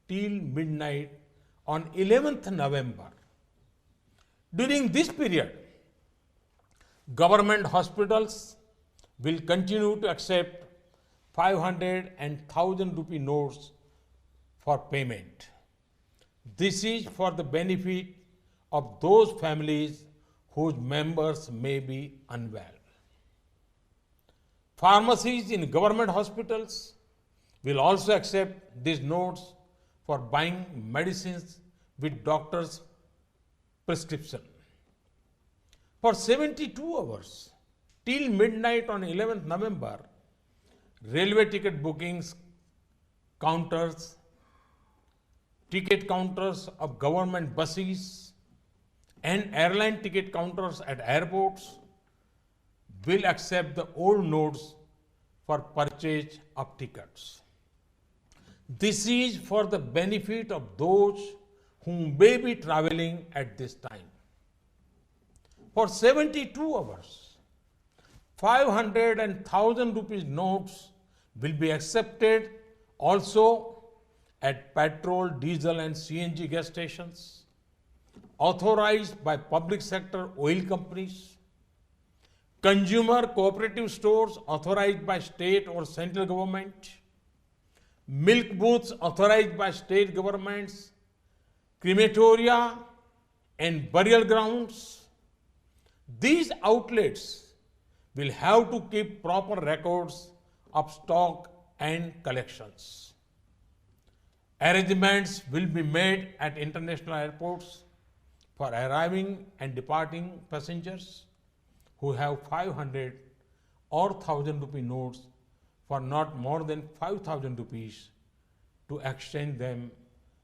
A: till midnight on 11th November. During this period, government hospitals will continue to accept 500 and 1,000 rupee notes for payment. This is for the benefit of those families whose members may be unwell. Pharmacies in government hospitals will also accept these notes for buying medicines with doctor's prescription. For 72 hours, till midnight on 11th November, railway ticket bookings counters, ticket counters of government buses, and airline ticket counters at airports will accept the old notes for purchase of tickets. This is for the benefit of those who may be traveling at this time. For 72 hours, 500 and 1,000 rupees notes will be accepted also at petrol, diesel and CNG gas stations, authorized by public sector oil companies, consumer cooperative stores authorized by state or central government, milk booths authorized by state governments, crematoria and burial grounds. These outlets will have to keep proper records of stock and collections. Arrangements will be made at international airports for arriving and departing passengers who have 500 or 1,000 rupee notes for not more than 5,000 rupees to exchange them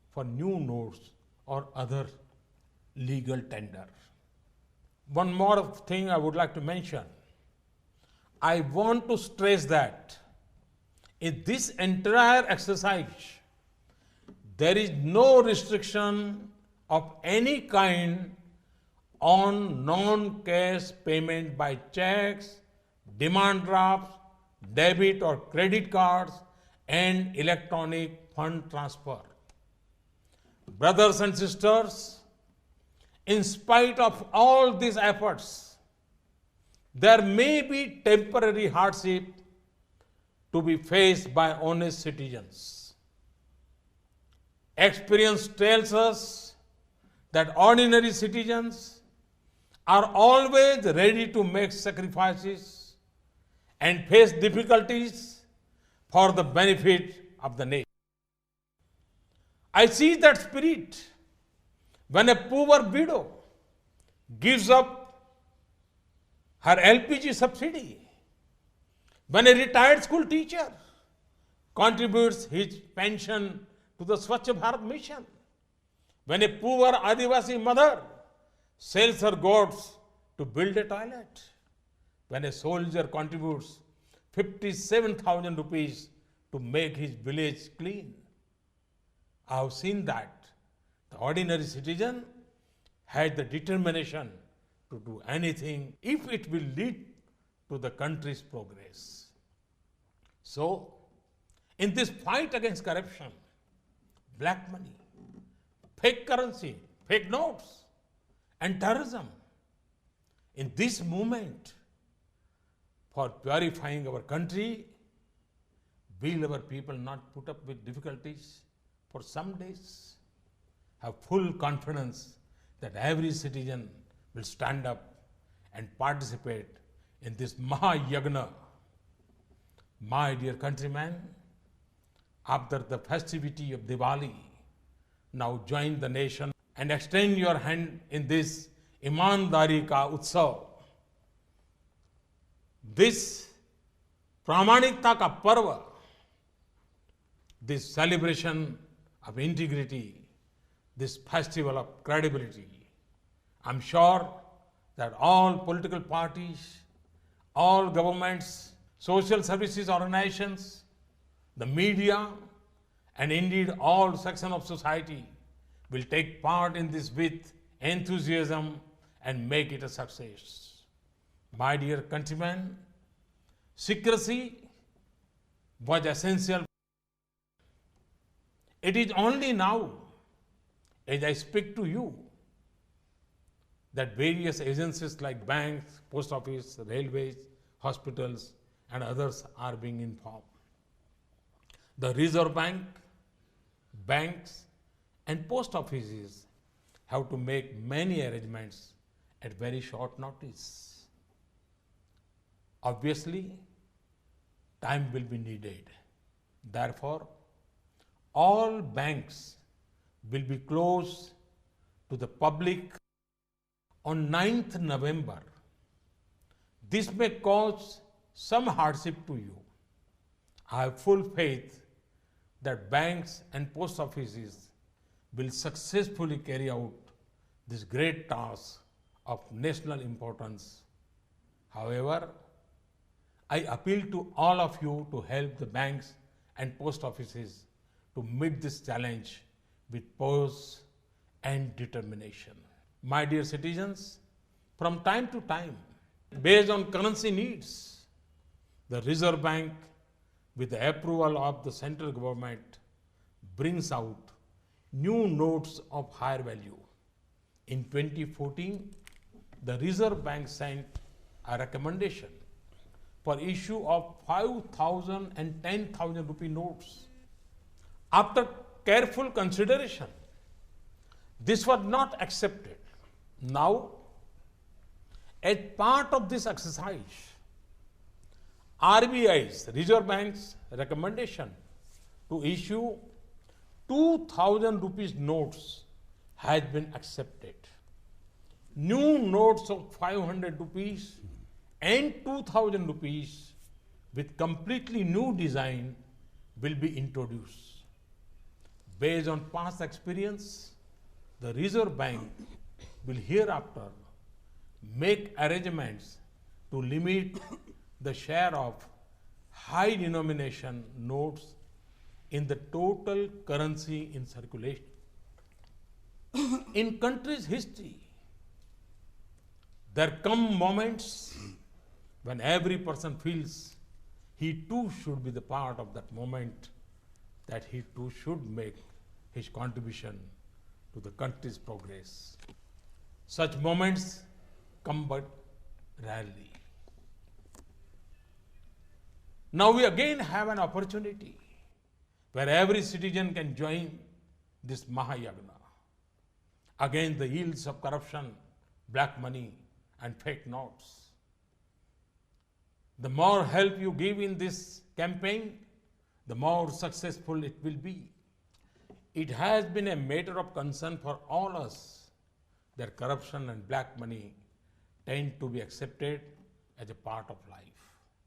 A: for new notes or other legal tender. One more thing I would like to mention. I want to stress that in this entire exercise, there is no restriction of any kind on non-cash payment by checks, demand drafts, debit or credit cards, and electronic fund transfer. Brothers and sisters, in spite of all these efforts, there may be temporary hardship to be faced by honest citizens. Experience tells us that ordinary citizens are always ready to make sacrifices and face difficulties for the benefit of the nation. I see that spirit when a poor widow gives up her LPG subsidy, when a retired school teacher contributes his pension to the Swachh Bharat mission, when a poor Adivasi mother sells her goats to build a toilet, when a soldier contributes 57,000 rupees to make his village clean. I have seen that the ordinary citizen has the determination to do anything if it will lead to the country's progress. So, in this fight against corruption, black money, fake currency, fake notes, and terrorism, in this movement for purifying our country, will our people not put up with difficulties for some days? Have full confidence that every citizen will stand up and participate in this Mahayagna. My dear countrymen, after the festivity of Diwali, now join the nation and extend your hand in this Imandari ka Utsav. This Pramanikta ka Parva, this celebration of integrity, this festival of credibility. I'm sure that all political parties, all governments, social services organizations, the media, and indeed all sections of society will take part in this with enthusiasm and make it a success. My dear countrymen, secrecy was essential. It is only now, as I speak to you, that various agencies like banks, post office, railways, hospitals, and others are being informed. The Reserve Bank, banks, and post offices have to make many arrangements at very short notice. Obviously, time will be needed. Therefore, all banks will be closed to the public on 9th November. This may cause some hardship to you. I have full faith that banks and post offices will successfully carry out this great task of national importance. However, I appeal to all of you to help the banks and post offices to meet this challenge with poise and determination. My dear citizens, from time to time, based on currency needs, the Reserve Bank, with the approval of the central government, brings out new notes of higher value. In 2014, the Reserve Bank sent a recommendation for issue of 5,000 and 10,000 rupee notes. After careful consideration, this was not accepted. Now, as part of this exercise, RBI's, Reserve Bank's recommendation to issue 2,000 rupees notes has been accepted. New notes of 500 rupees and 2,000 rupees with completely new design will be introduced. Based on past experience, the Reserve Bank will hereafter make arrangements to limit the share of high denomination notes in the total currency in circulation. In country's history, there come moments when every person feels he too should be the part of that moment, that he too should make his contribution to the country's progress. Such moments come but rarely. Now we again have an opportunity where every citizen can join this Mahayagna against the ills of corruption, black money, and fake notes. The more help you give in this campaign, the more successful it will be. It has been a matter of concern for all us that corruption and black money tend to be accepted as a part of life.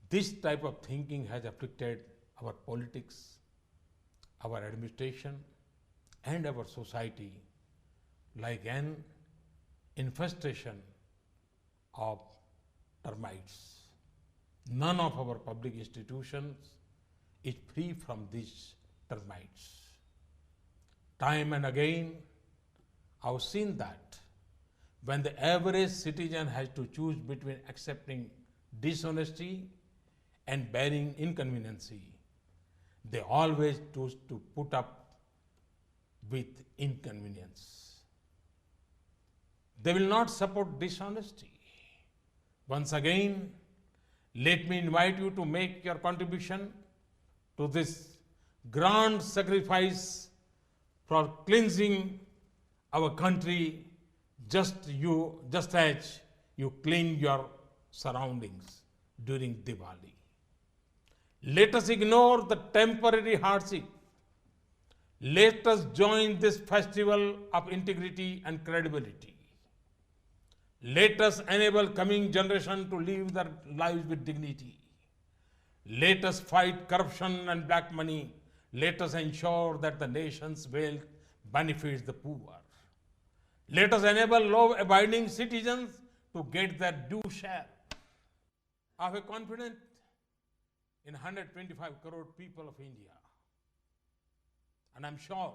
A: This type of thinking has afflicted our politics, our administration, and our society like an infestation of termites. None of our public institutions is free from these termites. Time and again, I've seen that when the average citizen has to choose between accepting dishonesty and bearing inconveniency, they always choose to put up with inconvenience. They will not support dishonesty. Once again, let me invite you to make your contribution to this grand sacrifice for cleansing our country, just as you clean your surroundings during Diwali. Let us ignore the temporary hardship. Let us join this festival of integrity and credibility. Let us enable coming generation to live their lives with dignity. Let us fight corruption and black money. Let us ensure that the nation's wealth benefits the poor. Let us enable law-abiding citizens to get their due share. I have confidence in 125 crore people of India. And I'm sure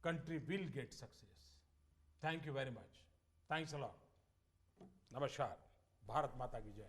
A: country will get success. Thank you very much. Thanks a lot. Namaskar. Bharat Mata ki Jai.